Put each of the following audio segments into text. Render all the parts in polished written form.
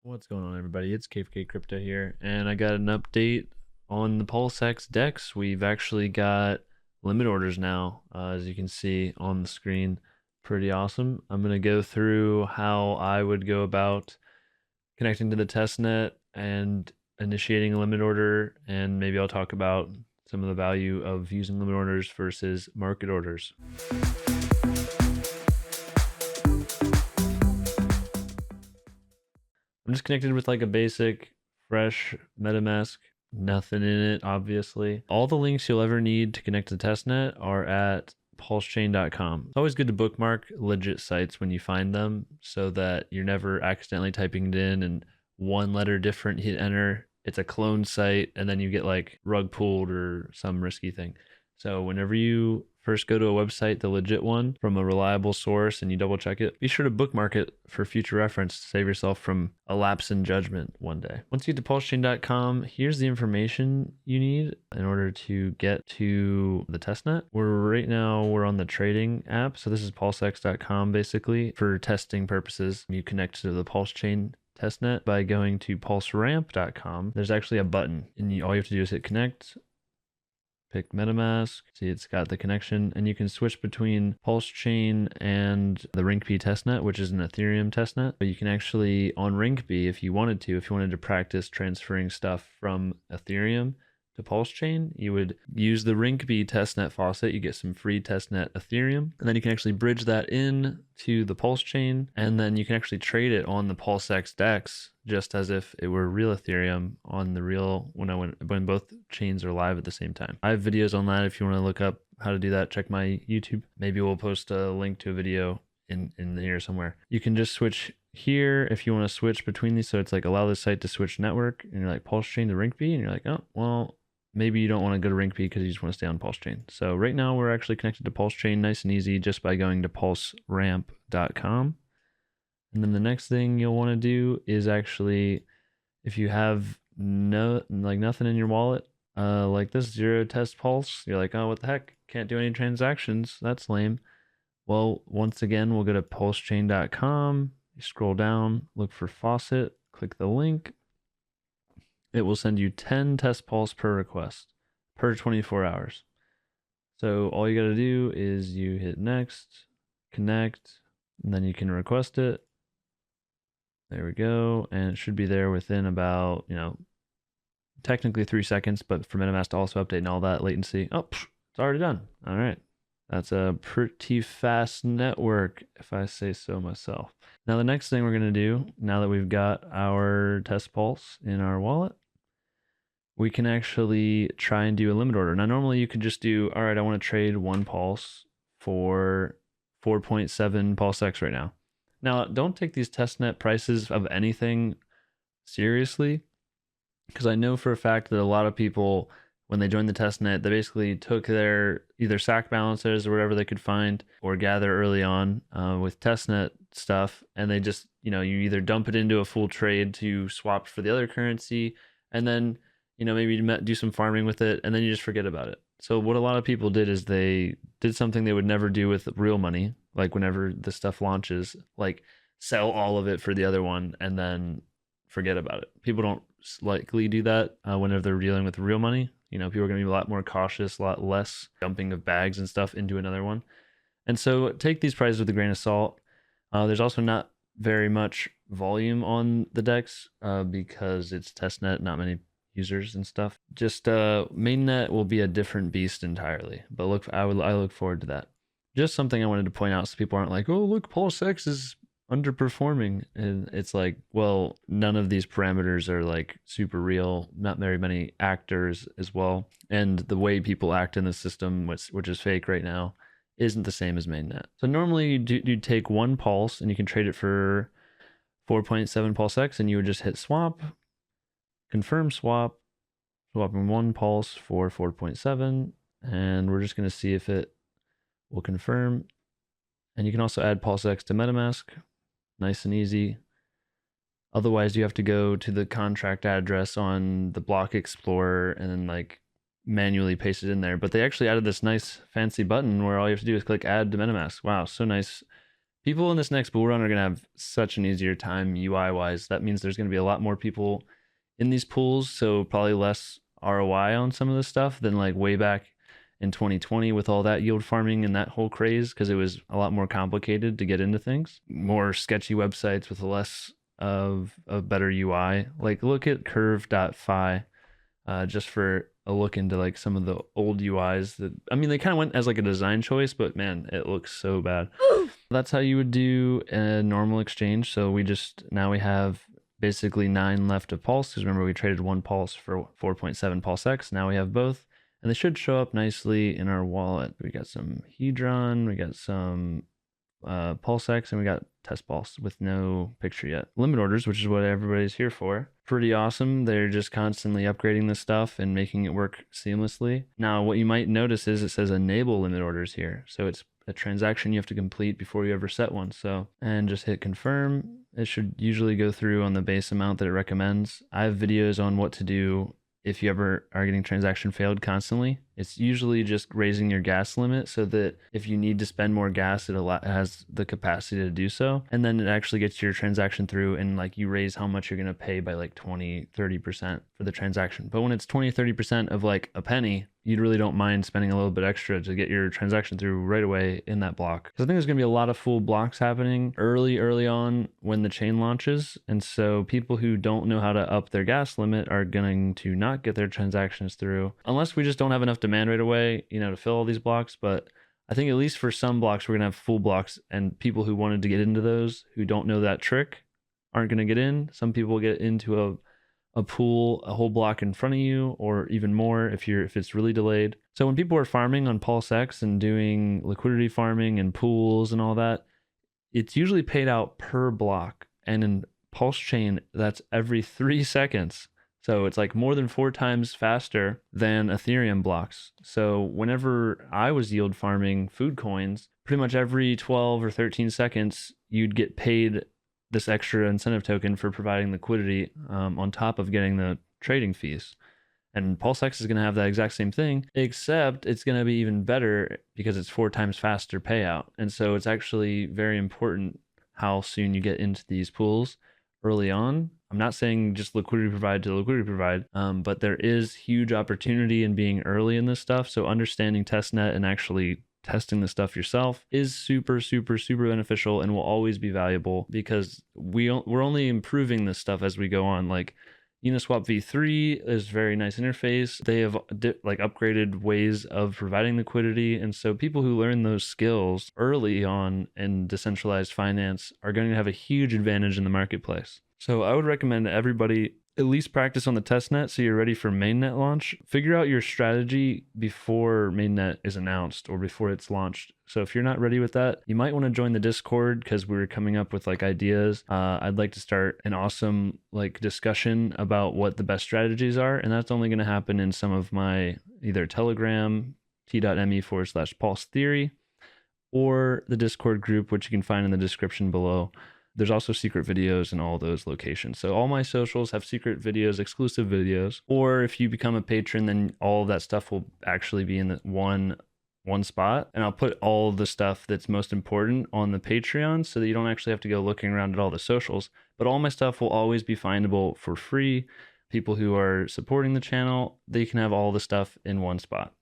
What's going on, everybody? It's KFK Crypto here, and I got an update on the PulseX DEX. We've actually got limit orders now, as you can see on the screen. Pretty awesome. I'm going to go through how I would go about connecting to the testnet and initiating a limit order, and maybe I'll talk about some of the value of using limit orders versus market orders. I'm just connected with like a basic, fresh MetaMask. Nothing in it, obviously. All the links you'll ever need to connect to the testnet are at pulsechain.com. It's always good to bookmark legit sites when you find them so that you're never accidentally typing it in and one letter different, hit enter. It's a clone site, and then you get like rug pulled or some risky thing. So whenever you first go to a website, the legit one from a reliable source, and you double check it, be sure to bookmark it for future reference to save yourself from a lapse in judgment one day. Once you get to pulsechain.com, here's the information you need in order to get to the testnet. Right now we're on the trading app. So this is pulsex.com basically for testing purposes. You connect to the PulseChain testnet by going to pulseramp.com. There's actually a button, and all you have to do is hit connect. Pick MetaMask. See, it's got the connection, and you can switch between PulseChain and the Rinkeby testnet, which is an Ethereum testnet. But you can actually, on Rinkeby, if you wanted to practice transferring stuff from Ethereum to PulseChain, you would use the Rinkeby testnet faucet. You get some free testnet Ethereum, and then you can actually bridge that in to the PulseChain, and then you can actually trade it on the PulseX DEX just as if it were real Ethereum on the real when both chains are live at the same time. I have videos on that if you want to look up how to do that. Check my YouTube. Maybe we'll post a link to a video in here somewhere. You can just switch here if you want to switch between these. So it's like allow this site to switch network, and you're like PulseChain to Rinkeby, and you're like, oh, well, maybe you don't want to go to Rinkeby because you just want to stay on PulseChain. So right now we're actually connected to PulseChain nice and easy just by going to pulseramp.com. And then the next thing you'll want to do is actually, if you have nothing in your wallet, like this zero test pulse, you're like, oh, what the heck? Can't do any transactions. That's lame. Well, once again, we'll go to pulsechain.com. You scroll down, look for faucet, click the link. It will send you 10 test pulse per request per 24 hours. So all you got to do is you hit next, connect, and then you can request it. There we go. And it should be there within about, technically 3 seconds, but for MetaMask to also update and all that latency. Oh, it's already done. All right. That's a pretty fast network, if I say so myself. Now, the next thing we're going to do, now that we've got our test pulse in our wallet, we can actually try and do a limit order. Now, normally you could just do, all right, I want to trade one pulse for 4.7 PulseX right now. Now, don't take these testnet prices of anything seriously, because I know for a fact that a lot of people, when they joined the testnet, they basically took their either SAC balances or whatever they could find or gather early on with testnet stuff, and they just, you either dump it into a full trade to swap for the other currency, and then, maybe do some farming with it, and then you just forget about it. So what a lot of people did is they did something they would never do with real money, like whenever the stuff launches, like sell all of it for the other one and then forget about it. People don't likely do that whenever they're dealing with real money. People are going to be a lot more cautious, a lot less dumping of bags and stuff into another one. And so take these prices with a grain of salt. There's also not very much volume on the DEX because it's testnet, not many users and stuff. Just mainnet will be a different beast entirely, but I look forward to that. Just something I wanted to point out so people aren't like, oh, look, PulseX is underperforming. And it's like, well, none of these parameters are like super real, not very many actors as well, and the way people act in the system, which is fake right now, isn't the same as mainnet. So normally you take one pulse and you can trade it for 4.7 PulseX, and you would just hit swap, confirm swap, swapping one pulse for 4.7, and we're just going to see if it will confirm. And you can also add PulseX to MetaMask, nice and easy. Otherwise, you have to go to the contract address on the block explorer and then like manually paste it in there. But they actually added this nice fancy button where all you have to do is click add to MetaMask. Wow, so nice. People in this next bull run are going to have such an easier time UI wise. That means there's going to be a lot more people in these pools, so probably less ROI on some of this stuff than like way back in 2020 with all that yield farming and that whole craze, because it was a lot more complicated to get into things. More sketchy websites with less of a better UI. Like look at curve.fi just for a look into like some of the old UIs that, I mean, they kind of went as like a design choice, but man, it looks so bad. That's how you would do a normal exchange. So now we have basically 9 left of Pulse, because remember we traded 1 Pulse for 4.7 Pulse X. Now we have both, and they should show up nicely in our wallet. We got some Hedron, we got some Pulse X, and we got Test Pulse with no picture yet. Limit orders, which is what everybody's here for. Pretty awesome. They're just constantly upgrading this stuff and making it work seamlessly. Now, what you might notice is it says enable limit orders here. So it's a transaction you have to complete before you ever set one. So, and just hit confirm. It should usually go through on the base amount that it recommends. I have videos on what to do if you ever are getting transaction failed constantly. It's usually just raising your gas limit so that if you need to spend more gas, it has the capacity to do so. And then it actually gets your transaction through, and like you raise how much you're going to pay by like 20-30% for the transaction. But when it's 20-30% of like a penny, you really don't mind spending a little bit extra to get your transaction through right away in that block. Because I think there's going to be a lot of full blocks happening early on when the chain launches. And so people who don't know how to up their gas limit are going to not get their transactions through, unless we just don't have enough demand right away, to fill all these blocks. But I think at least for some blocks, we're going to have full blocks, and people who wanted to get into those who don't know that trick aren't going to get in. Some people get into a pool, a whole block in front of you, or even more if it's really delayed. So when people are farming on Pulse X and doing liquidity farming and pools and all that, it's usually paid out per block. And in Pulse Chain, that's every 3 seconds. So it's like more than 4 times faster than Ethereum blocks. So whenever I was yield farming food coins, pretty much every 12 or 13 seconds, you'd get paid this extra incentive token for providing liquidity on top of getting the trading fees. And PulseX is going to have that exact same thing, except it's going to be even better because it's 4 times faster payout. And so it's actually very important how soon you get into these pools early on. I'm not saying just liquidity provide to liquidity provide, but there is huge opportunity in being early in this stuff. So understanding testnet and actually testing the stuff yourself is super beneficial and will always be valuable, because we're only improving this stuff as we go on. Like Uniswap v3 is very nice interface. They have like upgraded ways of providing liquidity, and so people who learn those skills early on in decentralized finance are going to have a huge advantage in the marketplace. So I would recommend everybody at least practice on the testnet so you're ready for mainnet launch. Figure out your strategy before mainnet is announced or before it's launched. So if you're not ready with that, you might want to join the Discord, because we're coming up with like ideas. I'd like to start an awesome like discussion about what the best strategies are, and that's only going to happen in some of my either Telegram, t.me/Pulse Theory, or the Discord group, which you can find in the description below. There's also secret videos in all those locations. So all my socials have secret videos, exclusive videos. Or if you become a patron, then all of that stuff will actually be in the one spot. And I'll put all the stuff that's most important on the Patreon so that you don't actually have to go looking around at all the socials. But all my stuff will always be findable for free. People who are supporting the channel, they can have all the stuff in one spot.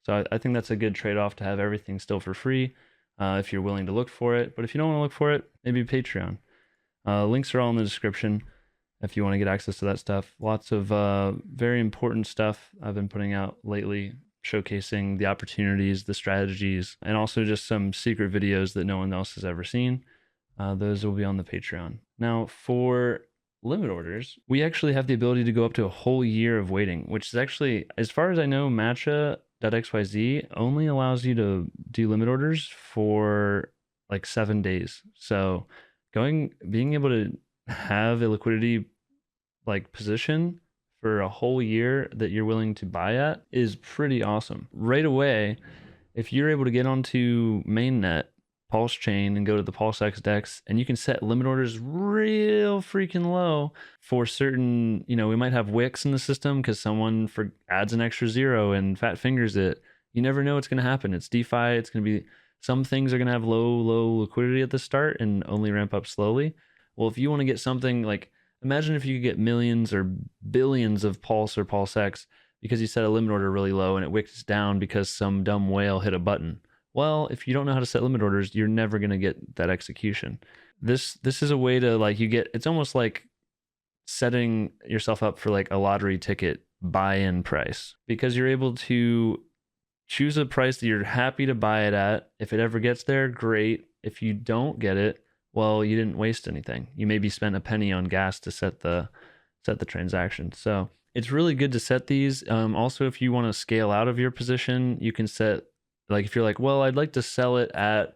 So I think that's a good trade-off, to have everything still for free. If you're willing to look for it. But if you don't want to look for it, maybe Patreon. Links are all in the description if you want to get access to that stuff. Lots of very important stuff I've been putting out lately, showcasing the opportunities, the strategies, and also just some secret videos that no one else has ever seen. Those will be on the Patreon. Now, for limit orders, we actually have the ability to go up to a whole year of waiting, which is actually, as far as I know, Matcha.xyz only allows you to do limit orders for like 7 days. So being able to have a liquidity like position for a whole year that you're willing to buy at is pretty awesome. Right away, if you're able to get onto mainnet, Pulse Chain, and go to the PulseX DEX, and you can set limit orders real freaking low for certain, we might have wicks in the system because someone adds an extra 0 and fat fingers it. You never know what's going to happen. It's DeFi. It's going to be Some things are going to have low liquidity at the start and only ramp up slowly. Well, if you want to get something like, imagine if you could get millions or billions of Pulse or Pulse X because you set a limit order really low and it wicks down because some dumb whale hit a button. Well, if you don't know how to set limit orders, you're never going to get that execution. This is a way to like, you get, it's almost like setting yourself up for like a lottery ticket buy-in price, because you're able to choose a price that you're happy to buy it at. If it ever gets there, great. If you don't get it, well, you didn't waste anything. You maybe spent a penny on gas to set the transaction. So it's really good to set these. Also, if you want to scale out of your position, you can set, like if you're like, well, I'd like to sell it at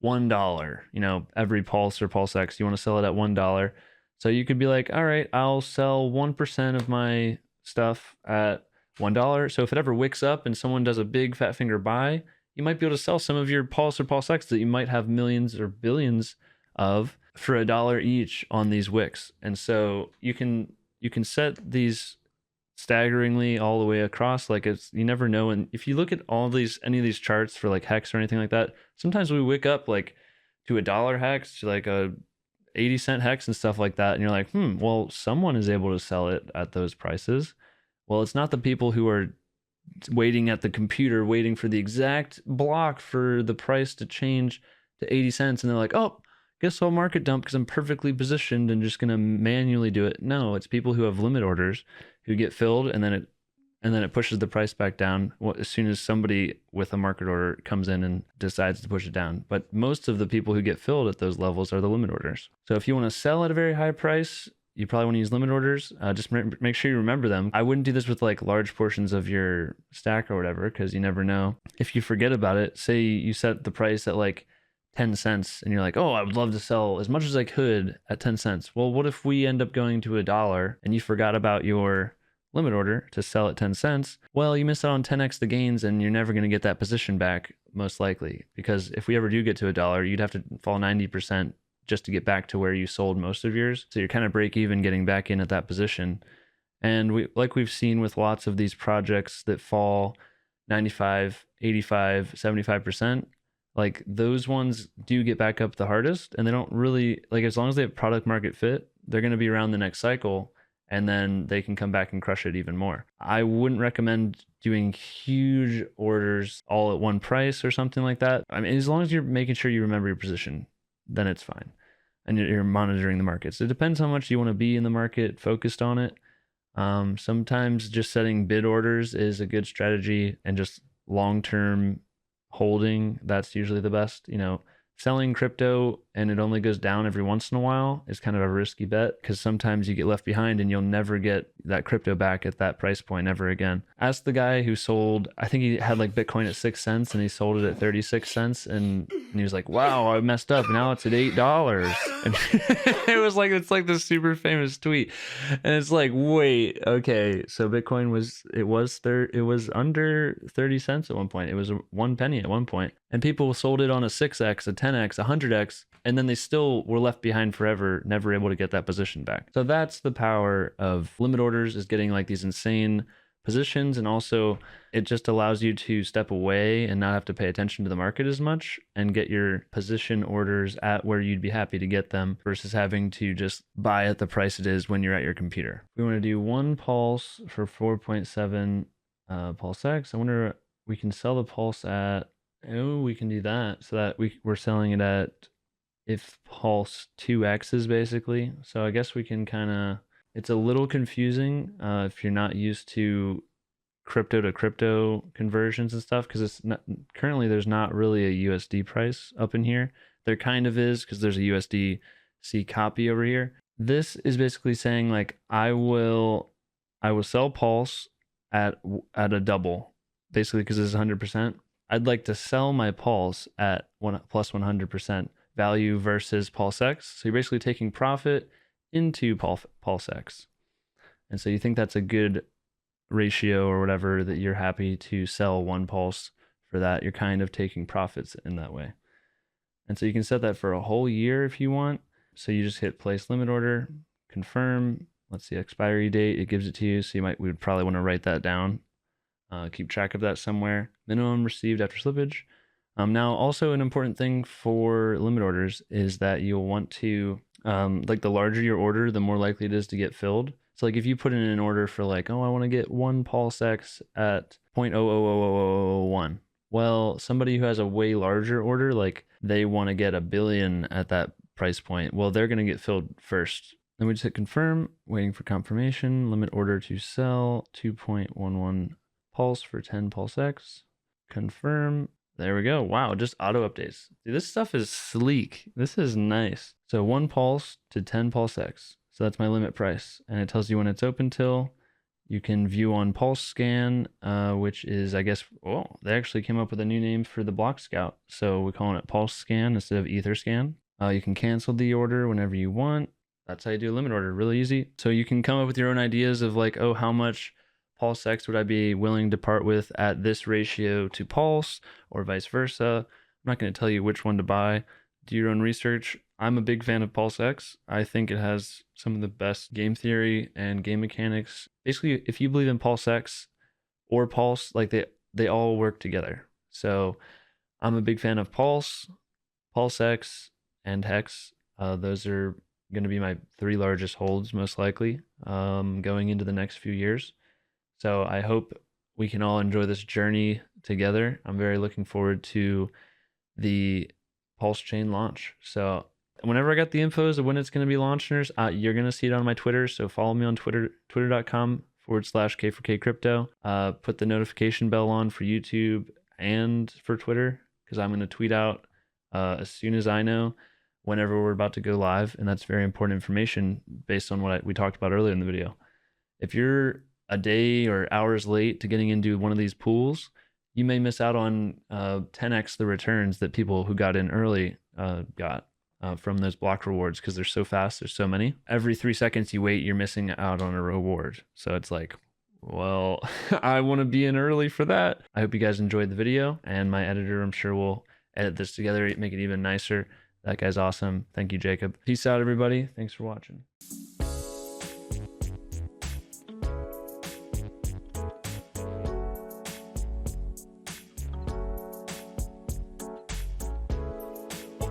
$1, you know, every Pulse or Pulse X, you want to sell it at $1. So you could be like, all right, I'll sell 1% of my stuff at $1. So if it ever wicks up and someone does a big fat finger buy, you might be able to sell some of your Pulse or Pulse X that you might have millions or billions of for $1 each on these wicks. And so you can set these staggeringly all the way across. Like, it's, you never know. And if you look at any of these charts for like hex or anything like that, sometimes we wick up like to $1 hex, to like a 80-cent hex and stuff like that, and you're like, well, someone is able to sell it at those prices. Well, it's not the people who are waiting at the computer waiting for the exact block for the price to change to 80 cents, and they're like, oh, guess I'll market dump because I'm perfectly positioned and just gonna manually do it. No, it's people who have limit orders who get filled, and then it pushes the price back down as soon as somebody with a market order comes in and decides to push it down. But most of the people who get filled at those levels are the limit orders. So if you want to sell at a very high price, you probably want to use limit orders. Just make sure you remember them. I wouldn't do this with like large portions of your stack or whatever, because you never know. If you forget about it, say you set the price at like 10 cents and you're like, oh, I would love to sell as much as I could at 10 cents. Well, what if we end up going to $1 and you forgot about your limit order to sell at 10 cents? Well, you miss out on 10x the gains, and you're never going to get that position back, most likely, because if we ever do get to $1, you'd have to fall 90% just to get back to where you sold most of yours. So you're kind of break even getting back in at that position. And we've seen with lots of these projects that fall 95, 85, 75%, like those ones do get back up the hardest, and they don't really, like, as long as they have product market fit, they're going to be around the next cycle, and then they can come back and crush it even more. I wouldn't recommend doing huge orders all at one price or something like that. I mean, as long as you're making sure you remember your position, then it's fine. And you're monitoring the markets. It depends how much you want to be in the market, focused on it. Sometimes just setting bid orders is a good strategy, and just long-term holding, that's usually the best. You know, selling crypto and it only goes down every once in a while is kind of a risky bet, because sometimes you get left behind and you'll never get that crypto back at that price point ever again. Ask the guy who sold, I think he had like Bitcoin at 6 cents and he sold it at 36 cents, and he was like, wow, I messed up, now it's at $8. And it's like this super famous tweet, and it's like, wait, okay, so Bitcoin was under 30 cents at one point. It was 1 penny at one point, and people sold it on a 6x, a 10x, a 100x, and then they still were left behind forever, never able to get that position back. So that's the power of limit orders, is getting like these insane positions, and also it just allows you to step away and not have to pay attention to the market as much and get your position orders at where you'd be happy to get them, versus having to just buy at the price it is when you're at your computer. We want to do one Pulse for 4.7 Pulse X. I wonder, we can sell the Pulse at, oh, we can do that, so that we're selling it at if Pulse 2x's basically. So I guess we can kind of, it's a little confusing if you're not used to crypto to crypto conversions and stuff, because it's not, currently there's not really a USD price up in here. There kind of is, because there's a USDC copy over here. This is basically saying like, I will sell Pulse at a double, basically, because this is 100%. I'd like to sell my Pulse at plus 100% value versus Pulse X. So you're basically taking profit into Pulse X. And so you think that's a good ratio or whatever, that you're happy to sell one Pulse for that. You're kind of taking profits in that way. And so you can set that for a whole year if you want. So you just hit place limit order, confirm. Let's see, expiry date, it gives it to you. So we would probably want to write that down. Keep track of that somewhere. Minimum received after slippage. Now, also an important thing for limit orders is that you'll want to, like the larger your order, the more likely it is to get filled. So like if you put in an order for like, oh, I want to get one Pulse X at 0.000001. Well, somebody who has a way larger order, like they want to get 1 billion at that price point. Well, they're going to get filled first. Then we just hit confirm, waiting for confirmation, limit order to sell 2.11 Pulse for 10 Pulse X. Confirm. There we go. Wow, just auto updates. Dude, this stuff is sleek. This is nice. So 1 Pulse to 10 Pulse X. So that's my limit price. And it tells you when it's open till. You can view on Pulse Scan, which is, I guess, oh, they actually came up with a new name for the Block Scout. So we're calling it Pulse Scan instead of Etherscan. You can cancel the order whenever you want. That's how you do a limit order, really easy. So you can come up with your own ideas of like, oh, how much Pulse X would I be willing to part with at this ratio to Pulse, or vice versa. I'm not going to tell you which one to buy. Do your own research. I'm a big fan of Pulse X. I think it has some of the best game theory and game mechanics. Basically, if you believe in Pulse X or Pulse, like they all work together. So I'm a big fan of Pulse, Pulse X, and Hex. Those are going to be my 3 largest holds, most likely, going into the next few years. So I hope we can all enjoy this journey together. I'm very looking forward to the Pulse Chain launch. So whenever I got the infos of when it's going to be launched, you're going to see it on my Twitter. So follow me on Twitter, twitter.com/K4K Crypto. Put the notification bell on for YouTube and for Twitter, because I'm going to tweet out as soon as I know whenever we're about to go live. And that's very important information based on what we talked about earlier in the video. If you're a day or hours late to getting into one of these pools, you may miss out on 10x the returns that people who got in early got from those block rewards, because they're so fast. There's so many. Every 3 seconds you wait, you're missing out on a reward. So it's like, well, I want to be in early for that. I hope you guys enjoyed the video, and my editor, I'm sure, will edit this together, make it even nicer. That guy's awesome. Thank you, Jacob. Peace out, everybody. Thanks for watching.